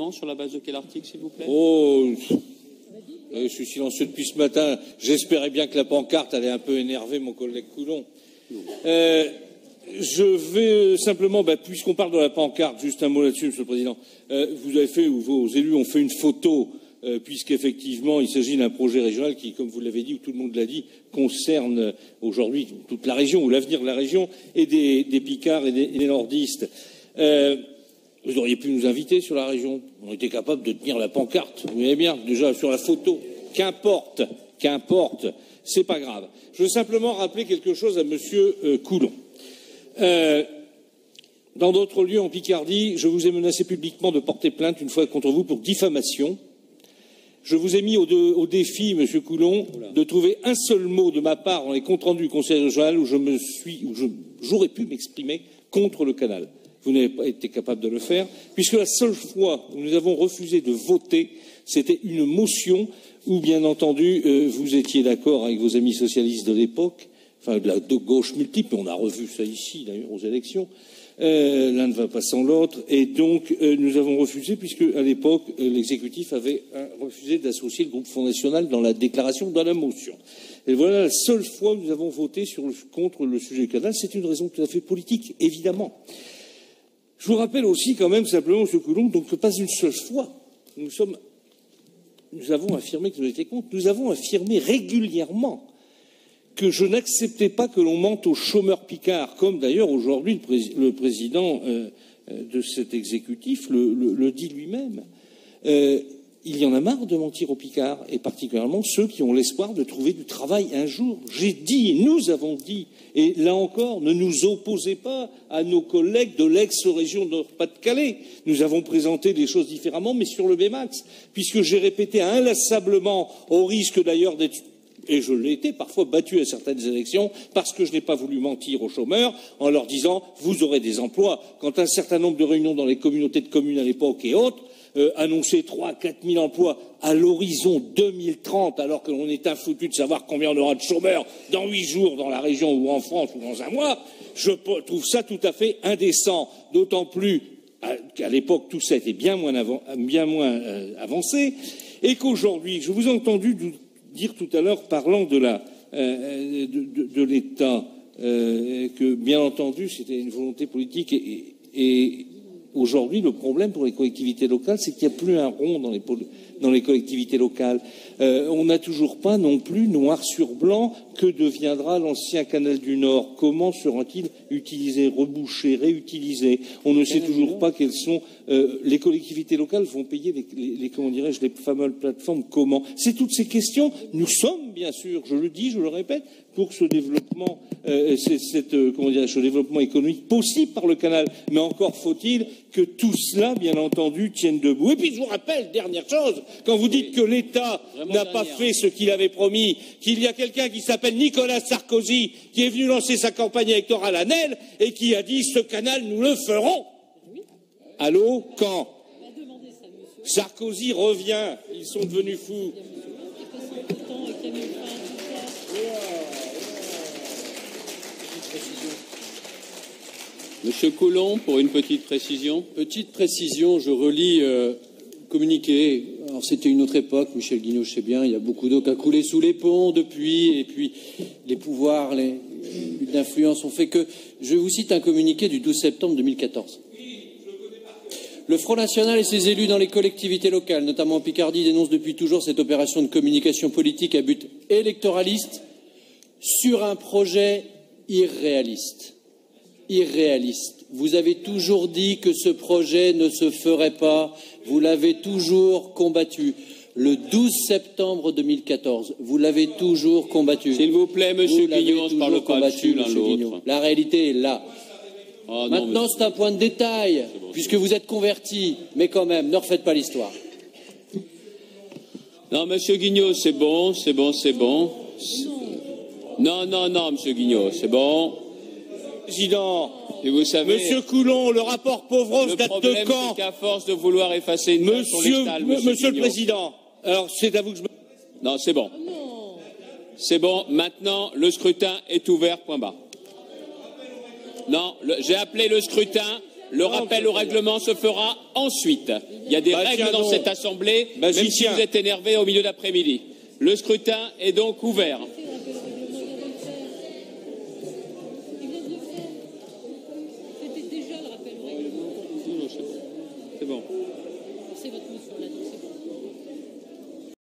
gouvernement sur la base de quel article, s'il vous plaît? Oh, je suis silencieux depuis ce matin. J'espérais bien que la pancarte allait un peu énerver mon collègue Coulon. Je vais simplement, puisqu'on parle de la pancarte, juste un mot là-dessus, Monsieur le Président. Vous avez fait, ou vos élus ont fait une photo, puisqu'effectivement, il s'agit d'un projet régional qui, comme vous l'avez dit, ou tout le monde l'a dit, concerne aujourd'hui toute la région, ou l'avenir de la région, et des Picards et des nordistes. Vous auriez pu nous inviter sur la région. On était capable de tenir la pancarte. Vous voyez bien, déjà sur la photo. Qu'importe, c'est pas grave. Je veux simplement rappeler quelque chose à Monsieur Coulon. Dans d'autres lieux en Picardie, je vous ai menacé publiquement de porter plainte une fois contre vous pour diffamation. Je vous ai mis au défi, Monsieur Coulon, de trouver un seul mot de ma part dans les comptes rendus du Conseil régional où j'aurais pu m'exprimer contre le canal. Vous n'avez pas été capable de le faire, puisque la seule fois où nous avons refusé de voter, c'était une motion où, bien entendu, vous étiez d'accord avec vos amis socialistes de l'époque, enfin de gauche multiple, on a revu ça ici, d'ailleurs, aux élections. L'un ne va pas sans l'autre, et donc nous avons refusé, puisque à l'époque, l'exécutif avait refusé d'associer le groupe Front National dans la déclaration de la motion. Et voilà la seule fois où nous avons voté contre le sujet du canal. C'est une raison tout à fait politique, évidemment. Je vous rappelle aussi, quand même, simplement, M. Coulon, donc que pas une seule fois, nous avons affirmé que nous étions contre, nous avons affirmé régulièrement que je n'acceptais pas que l'on mente aux chômeurs picards, comme d'ailleurs aujourd'hui le président de cet exécutif le dit lui-même. Il y en a marre de mentir aux picards, et particulièrement ceux qui ont l'espoir de trouver du travail un jour. J'ai dit, nous avons dit, et là encore, ne nous opposez pas à nos collègues de l'ex-région Nord-Pas-de-Calais. Nous avons présenté les choses différemment, mais sur le BMAX, puisque j'ai répété inlassablement, au risque d'ailleurs d'être, et je l'ai été parfois battu à certaines élections, parce que je n'ai pas voulu mentir aux chômeurs en leur disant vous aurez des emplois. Quand un certain nombre de réunions dans les communautés de communes à l'époque et autres annonçaient 3 à 4 000 emplois à l'horizon 2030, alors que l'on est infoutu de savoir combien on aura de chômeurs dans 8 jours dans la région ou en France ou dans un mois, je trouve ça tout à fait indécent, d'autant plus qu'à l'époque tout ça était bien moins avancé, et qu'aujourd'hui, je vous ai entendu dire tout à l'heure, parlant de l'État, que bien entendu c'était une volonté politique, et aujourd'hui le problème pour les collectivités locales, c'est qu'il n'y a plus un rond dans les collectivités locales. On n'a toujours pas non plus noir sur blanc que deviendra l'ancien canal du Nord. Comment sera-t-il utilisé, rebouché, réutilisé? On ne sait toujours pas quelles sont les collectivités locales vont payer les fameuses plateformes comment. C'est toutes ces questions. Nous sommes bien sûr, je le dis, je le répète, pour ce développement, ce développement économique possible par le canal. Mais encore faut-il que tout cela, bien entendu, tienne debout. Et puis je vous rappelle, dernière chose, quand vous dites que l'État n'a pas fait ce qu'il avait promis, qu'il y a quelqu'un qui s'appelle Nicolas Sarkozy, qui est venu lancer sa campagne électorale à Nesle et qui a dit ce canal, nous le ferons. Allô, quand? Sarkozy revient, ils sont devenus fous. Monsieur Coulon, pour une petite précision. Petite précision, je relis communiqué. Alors c'était une autre époque, Michel Guignaud, je sais bien, il y a beaucoup d'eau qui a coulé sous les ponts depuis, et puis les pouvoirs, d'influence ont fait que... Je vous cite un communiqué du 12 septembre 2014. Le Front National et ses élus dans les collectivités locales, notamment en Picardie, dénoncent depuis toujours cette opération de communication politique à but électoraliste sur un projet irréaliste. Irréaliste. Vous avez toujours dit que ce projet ne se ferait pas. Vous l'avez toujours combattu. Le 12 septembre 2014, vous l'avez toujours combattu. S'il vous plaît, Monsieur Guignaud, on ne parle pas dessus l'un l'autre. La réalité est là. Oh, maintenant, c'est un point de détail, puisque vous êtes converti, mais quand même, ne refaites pas l'histoire. Non, Monsieur Guignaud, c'est bon. Non, Monsieur Guignaud, c'est bon. Président, et vous savez, Monsieur Coulon, le rapport Pauvros date de quand? C'est qu'à force de vouloir effacer une date sur les stalles, Monsieur le Président, alors c'est à vous que je me... Non, c'est bon. C'est bon, maintenant, le scrutin est ouvert, point barre. Non, j'ai appelé le scrutin. Le rappel au règlement se fera ensuite. Il y a des règles dans cette Assemblée, même si vous êtes énervé au milieu d'après-midi. Le scrutin est donc ouvert.